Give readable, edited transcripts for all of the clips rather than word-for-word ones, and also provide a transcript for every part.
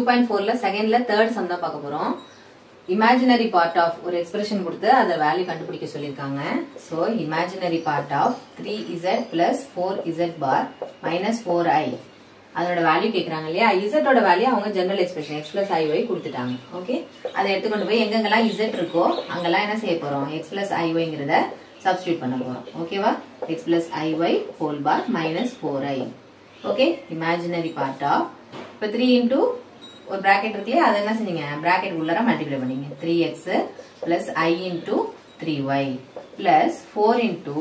2.4ல செகண்ட்ல third sum தான் பார்க்க போறோம். இமேஜினரி பார்ட் ஆஃப் ஒரு எக்ஸ்பிரஷன் கொடுத்து அதை வேல்யூ கண்டுபிடிக்க சொல்லியிருக்காங்க. So imaginary part of 3z plus 4z bar minus 4i அதோட வேல்யூ கேட்கறாங்க இல்லையா. இசட்டோட வேல்யூ அவங்க general expression x plus iy கொடுத்துட்டாங்க. ஓகே, அதை எடுத்துக்கொண்டு போய் எங்கெங்கெல்லாம் z இருக்கோ அங்கெல்லாம் என்ன செய்ய போறோம், x plus iyங்கிறத சப்ஸ்டிட்யூட் பண்ண போறோம். ஓகேவா, x plus iy whole bar minus 4i. Okay, imaginary part of இப்போ 3 into ஒரு பிராக்கெட் இருக்குல்லையா, அதை என்ன செஞ்சீங்க, பிராக்கெட் உள்ளார மல்டிப்ளை பண்ணீங்க. 3x plus i into 3y plus 4 into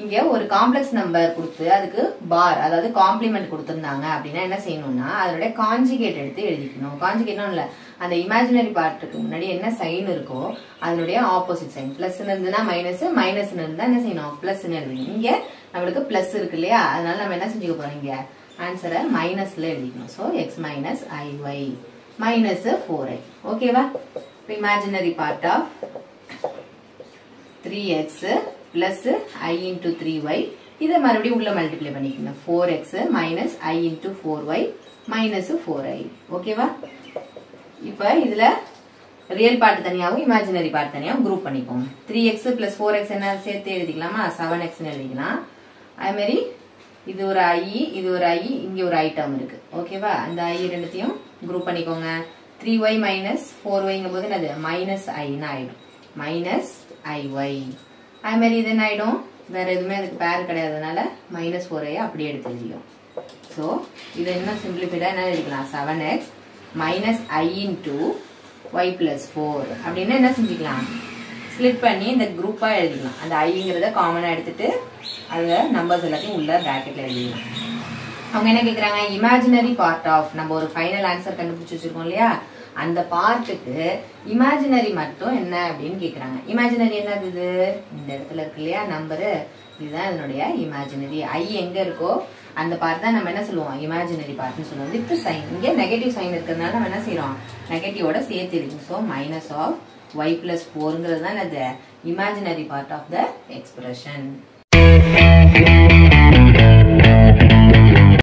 இங்க ஒரு காம்ப்ளெக்ஸ் நம்பர் கொடுத்து அதுக்கு பார் அதாவது காம்ப்ளிமெண்ட் கொடுத்திருந்தாங்க அப்படின்னா என்ன செய்யணும்னா அதோட கான்ஜுகேட் எடுத்து எழுதிக்கணும். கான்ஜுகேட்னா இல்ல, அந்த இமேஜினரி பார்ட்டுக்கு முன்னாடி என்ன சைன் இருக்கோ அதனுடைய ஆப்போசிட் சைன். பிளஸ் இருந்ததுன்னா மைனஸ், மைனஸ் இருந்தா என்ன செய்யணும், பிளஸ் எழுதிக்கணும். இங்க நம்மளுக்கு பிளஸ் இருக்கு இல்லையா, அதனால நம்ம என்ன செஞ்சுக்க போறோம், இங்க ஆன்சரை மைனஸ்ல எழுதிக்கணும். So X minus I Y minus 4i. ஓகேவா, imaginary part of 3x plus i into 3y இதை மறுபடியும் உள்ள மல்டிப்ளை பண்ணிக்கணும். 4x minus i into 4y minus 4i. ஓகேவா, இப்ப இதுல ரியல் பார்ட் தனியாவும் இமேஜினரி பார்ட் தனியாவும் குரூப் பண்ணிக்கோங்க. 3x plus 4x என்ன சேர்த்து எழுதிக்கலாமா, 7x எழுதிக்கலாம். அதே மாதிரி இது ஒரு i, இது ஒரு i, இங்க ஒரு i டேர்ம் இருக்கு. ஓகேவா, அந்த i ரெண்டுத்தையும் குரூப் பண்ணிக்கோங்க. 3y minus 4yங்கும் போது என்னது மைனஸ் ஐன்னு ஆயிடும், மைனஸ் iy. அதே மாதிரி இது என்ன ஆயிடும், வேற எதுவுமே அதுக்கு பேர் கிடையாதுனால மைனஸ் 4i அப்படியே எடுத்து எழுதிடும். ஸோ இது இன்னும் சிம்பிளிஃபைடா என்ன எழுதிக்கலாம், 7x minus i into y plus 4 அப்படின்னு என்ன செஞ்சுக்கலாம், ஸ்பிளிட் பண்ணி இந்த குரூப்பா எழுதிக்கலாம். அந்த ஐங்கிறத காமனா எடுத்துட்டு அதை நம்பர்ஸ் எல்லாத்தையும் உள்ள பிராக்கெட்ல எழுதிக்கலாம். அவங்க என்ன கேக்குறாங்க, இமேஜினரி பார்ட் ஆஃப், நம்ம ஒரு ஃபைனல் ஆன்சர் கண்டுபிடிச்சு வச்சிருக்கோம் இல்லையா, அந்த பார்ட்டுக்கு இமேஜினரி மட்டும் என்ன அப்படின்னு கேக்குறாங்க. இமேஜினரி என்னது, இது இந்த இடத்துல இருக்கு இல்லையா நம்பரு, இதுதான் இதனுடைய இமேஜினரி. ஐ எங்க இருக்கோ அந்த பார்ட் தான் நம்ம என்ன சொல்லுவோம், இமேஜினரி பார்ட்னு சொல்லுவோம். வித் சைன், இங்க நெகட்டிவ் சைன் இருக்கிறதுனால நம்ம என்ன செய்யறோம், நெகட்டிவோட சேர்த்து இருக்கு. So minus of y plus 4ங்கிறது தான் அது imaginary part of the expression.